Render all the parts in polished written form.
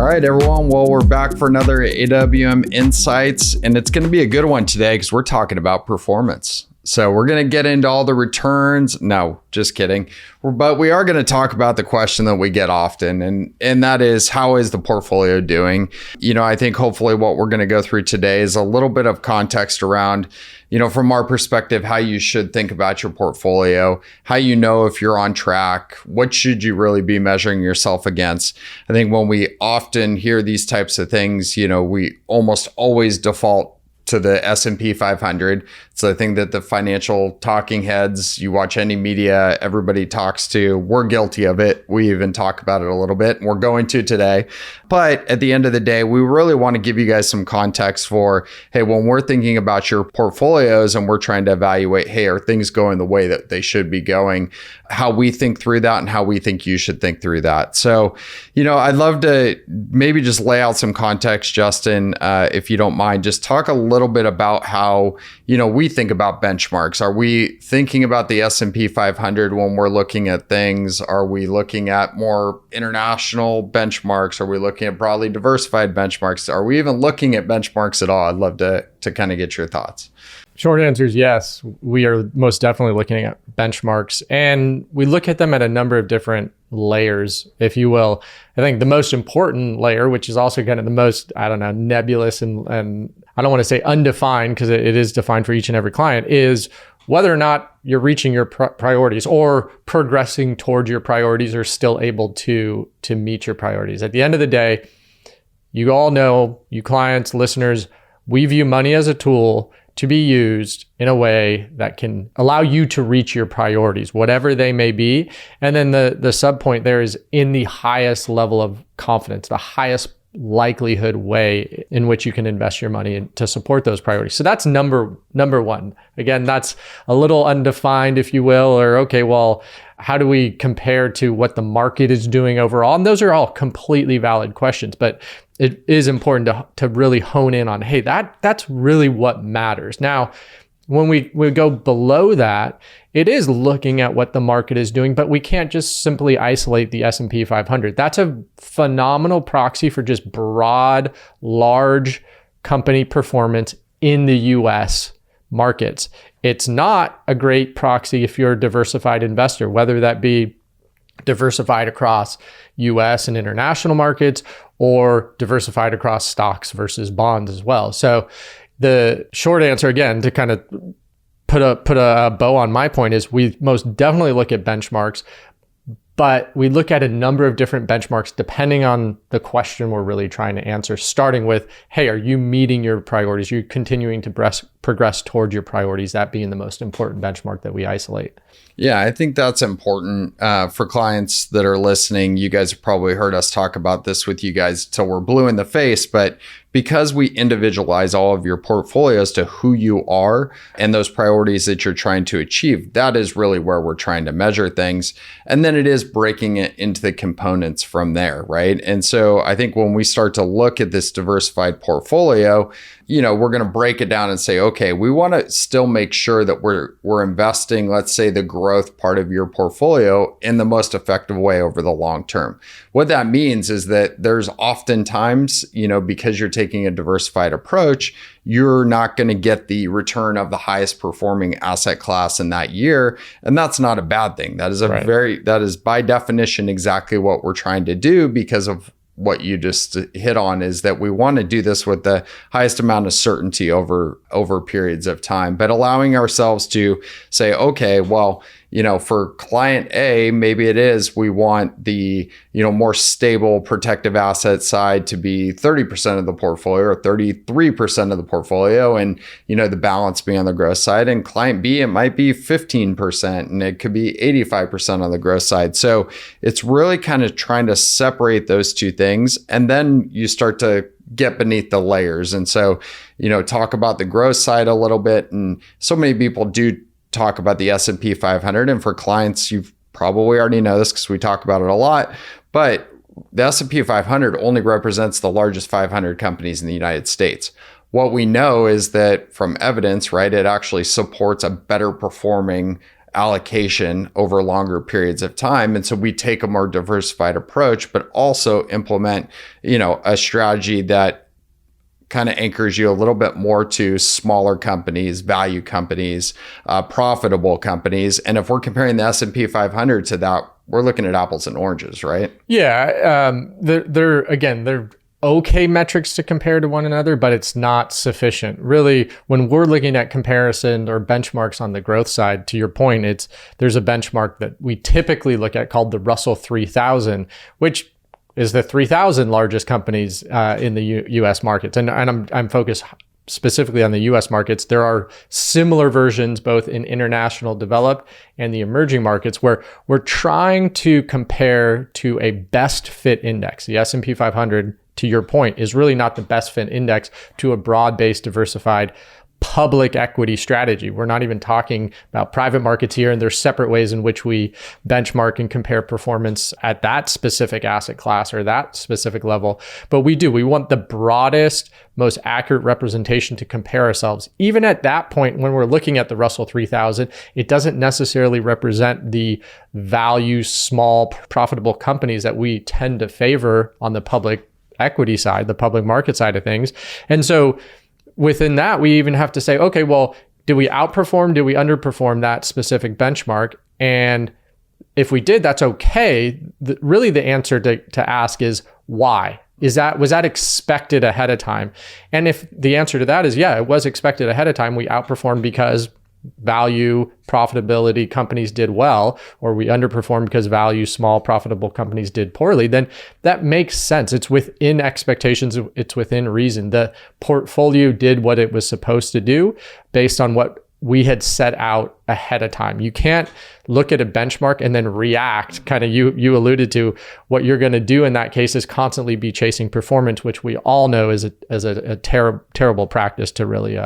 All right, everyone. Well, we're back for another AWM Insights, and it's going to be a good one today because we're talking about performance. So we're going to get into all the returns. No, just kidding. But we are going to talk about the question that we get often, and that is, how is the portfolio doing? I think hopefully what we're going to go through today is a little bit of context around, from our perspective, how you should think about your portfolio, how you know if you're on track, what should you really be measuring yourself against. I think when we often hear these types of things, we almost always default to the S&P 500. It's the thing that the financial talking heads, you watch any media, everybody talks to. We're guilty of it. We even talk about it a little bit, and we're going to today. But at the end of the day, we really want to give you guys some context for, hey, when we're thinking about your portfolios and we're trying to evaluate, hey, are things going the way that they should be going, how we think through that and how we think you should think through that. So, I'd love to maybe just lay out some context, Justin, if you don't mind, just talk a little bit about how, we think about benchmarks. Are we thinking about the S&P 500 when we're looking at things? Are we looking at more international benchmarks? Are we looking at broadly diversified benchmarks? Are we even looking at benchmarks at all? I'd love to kind of get your thoughts. Short answer is yes. We are most definitely looking at benchmarks, and we look at them at a number of different layers, if you will. I think the most important layer, which is also kind of the most, nebulous and I don't want to say undefined because it is defined for each and every client, is whether or not you're reaching your priorities or progressing towards your priorities or still able to meet your priorities. At the end of the day, you all know, you clients, listeners, we view money as a tool to be used in a way that can allow you to reach your priorities, whatever they may be. And then the sub point there is in the highest level of confidence, the highest likelihood way in which you can invest your money to support those priorities. So that's number one. Again, that's a little undefined, if you will, or okay, well, how do we compare to what the market is doing overall? And those are all completely valid questions, but it is important to really hone in on, hey, that's really what matters. Now, when we go below that, it is looking at what the market is doing, but we can't just simply isolate the S&P 500. That's a phenomenal proxy for just broad, large company performance in the US markets. It's not a great proxy if you're a diversified investor, whether that be diversified across US and international markets or diversified across stocks versus bonds as well. So the short answer, again, to kind of put a bow on my point, is we most definitely look at benchmarks, but we look at a number of different benchmarks depending on the question we're really trying to answer, starting with, hey, are you meeting your priorities? Are you continuing to progress toward your priorities? That being the most important benchmark that we isolate. Yeah, I think that's important for clients that are listening. You guys have probably heard us talk about this with you guys till we're blue in the face, but because we individualize all of your portfolios to who you are and those priorities that you're trying to achieve, that is really where we're trying to measure things. And then it is breaking it into the components from there, right? And so I think when we start to look at this diversified portfolio, we're going to break it down and say, okay, we want to still make sure that we're investing, let's say, the growth part of your portfolio in the most effective way over the long term. What that means is that there's oftentimes, because you're taking a diversified approach, you're not going to get the return of the highest performing asset class in that year. And that's not a bad thing. That is that is by definition exactly what we're trying to do, because of what you just hit on, is that we want to do this with the highest amount of certainty over periods of time, but allowing ourselves to say, okay, well, for client A, maybe it is, we want the, more stable protective asset side to be 30% of the portfolio or 33% of the portfolio. And, the balance being on the growth side. And client B, it might be 15% and it could be 85% on the growth side. So it's really kind of trying to separate those two things. And then you start to get beneath the layers. And so, talk about the growth side a little bit. And so many people do talk about the S&P 500. And for clients, you probably already know this because we talk about it a lot, but the S&P 500 only represents the largest 500 companies in the United States. What we know is that from evidence, right, it actually supports a better performing allocation over longer periods of time. And so we take a more diversified approach, but also implement, a strategy that kind of anchors you a little bit more to smaller companies, value companies, profitable companies. And if we're comparing the S&P 500 to that, we're looking at apples and oranges, right? Yeah. They're okay metrics to compare to one another, but it's not sufficient. Really, when we're looking at comparison or benchmarks on the growth side, to your point, there's a benchmark that we typically look at called the Russell 3000, which is the 3,000 largest companies in the U.S. markets. And I'm focused specifically on the U.S. markets. There are similar versions both in international developed and the emerging markets where we're trying to compare to a best fit index. The S&P 500, to your point, is really not the best fit index to a broad-based, diversified public equity strategy. We're not even talking about private markets here, and there's separate ways in which we benchmark and compare performance at that specific asset class or that specific level. But we want the broadest, most accurate representation to compare ourselves. Even at that point, when we're looking at the Russell 3000, it doesn't necessarily represent the value, small, profitable companies that we tend to favor on the public equity side, the public market side of things. And so within that, we even have to say, okay, well, did we outperform? Did we underperform that specific benchmark? And if we did, that's okay. Really, the answer to ask is why? Was that expected ahead of time? And if the answer to that is, yeah, it was expected ahead of time, we outperformed because value, profitability companies did well, or we underperformed because value, small, profitable companies did poorly, then that makes sense. It's within expectations. It's within reason. The portfolio did what it was supposed to do based on what we had set out ahead of time. You can't look at a benchmark and then react. Kind of you alluded to what you're going to do in that case is constantly be chasing performance, which we all know is a terrible practice to really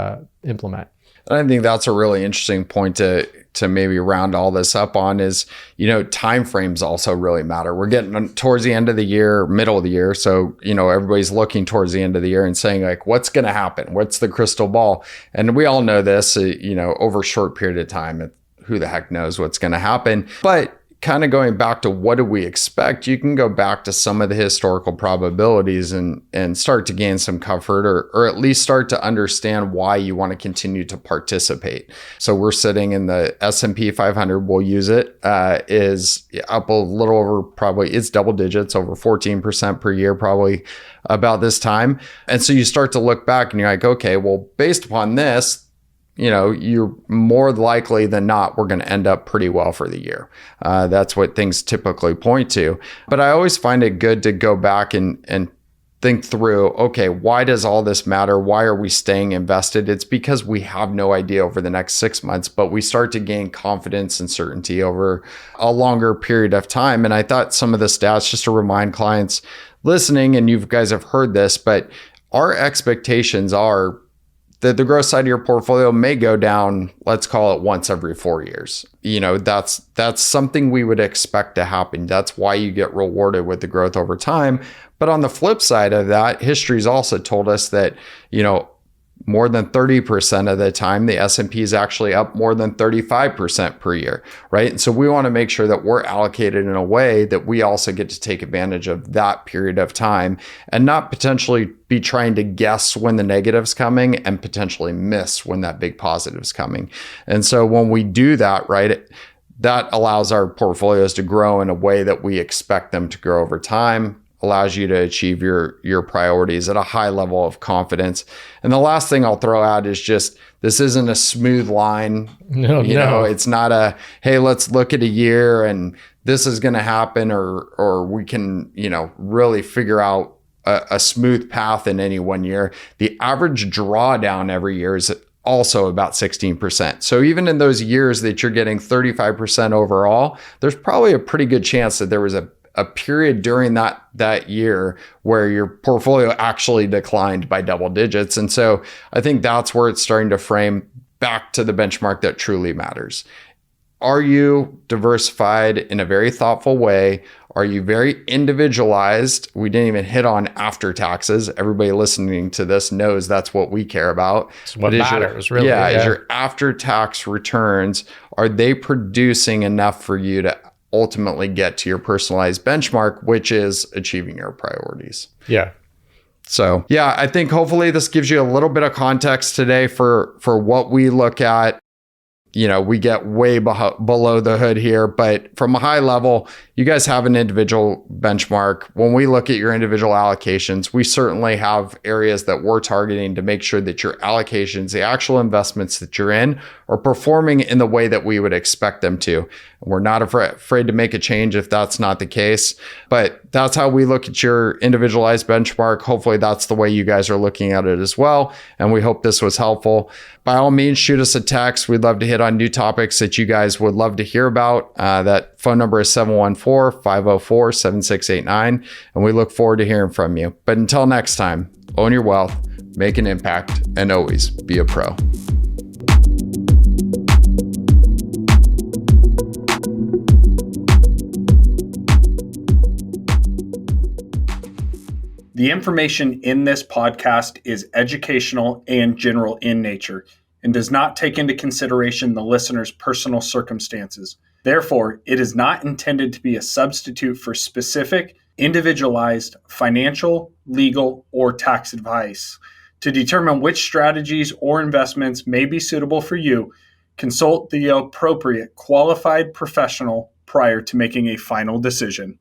implement. And I think that's a really interesting point to maybe round all this up on is, timeframes also really matter. We're getting towards the end of the year, middle of the year. So, everybody's looking towards the end of the year and saying like, what's going to happen? What's the crystal ball? And we all know this, over a short period of time, who the heck knows what's going to happen. But kind of going back to what do we expect, you can go back to some of the historical probabilities and start to gain some comfort or at least start to understand why you want to continue to participate. So we're sitting in the S&P 500, we'll use it, is up a little over, probably it's double digits, over 14% per year, probably about this time. And so you start to look back and you're like, okay, well, based upon this, you're more likely than not, we're going to end up pretty well for the year. That's what things typically point to. But I always find it good to go back and think through, okay, why does all this matter? Why are we staying invested? It's because we have no idea over the next 6 months, but we start to gain confidence and certainty over a longer period of time. And I thought some of the stats, just to remind clients listening, and you guys have heard this, but our expectations are that the growth side of your portfolio may go down, let's call it once every 4 years. That's something we would expect to happen. That's why you get rewarded with the growth over time. But on the flip side of that, history's also told us that, more than 30% of the time, the S&P is actually up more than 35% per year, right? And so we want to make sure that we're allocated in a way that we also get to take advantage of that period of time and not potentially be trying to guess when the negative's coming and potentially miss when that big positive's coming. And so when we do that, right, that allows our portfolios to grow in a way that we expect them to grow over time, allows you to achieve your priorities at a high level of confidence. And the last thing I'll throw out is just, this isn't a smooth line. No, it's not a, hey, let's look at a year and this is going to happen, or we can, really figure out a smooth path in any one year. The average drawdown every year is also about 16%. So even in those years that you're getting 35% overall, there's probably a pretty good chance that there was a period during that year where your portfolio actually declined by double digits. And so I think that's where it's starting to frame back to the benchmark that truly matters. Are you diversified in a very thoughtful way? Are you very individualized? We didn't even hit on after taxes. Everybody listening to this knows that's what we care about. It's what matters, really. Yeah, is your after tax returns, are they producing enough for you to ultimately get to your personalized benchmark, which is achieving your priorities? Yeah. So, yeah, I think hopefully this gives you a little bit of context today for what we look at. You know, we get way below the hood here, but from a high level, you guys have an individual benchmark. When we look at your individual allocations, we certainly have areas that we're targeting to make sure that your allocations, the actual investments that you're in, are performing in the way that we would expect them to. We're not afraid to make a change if that's not the case, but that's how we look at your individualized benchmark. Hopefully that's the way you guys are looking at it as well. And we hope this was helpful. By all means, shoot us a text. We'd love to hit on new topics that you guys would love to hear about. That phone number is 714-504-7689. And we look forward to hearing from you. But until next time, own your wealth, make an impact, and always be a pro. The information in this podcast is educational and general in nature and does not take into consideration the listener's personal circumstances. Therefore, it is not intended to be a substitute for specific, individualized financial, legal, or tax advice. To determine which strategies or investments may be suitable for you, consult the appropriate qualified professional prior to making a final decision.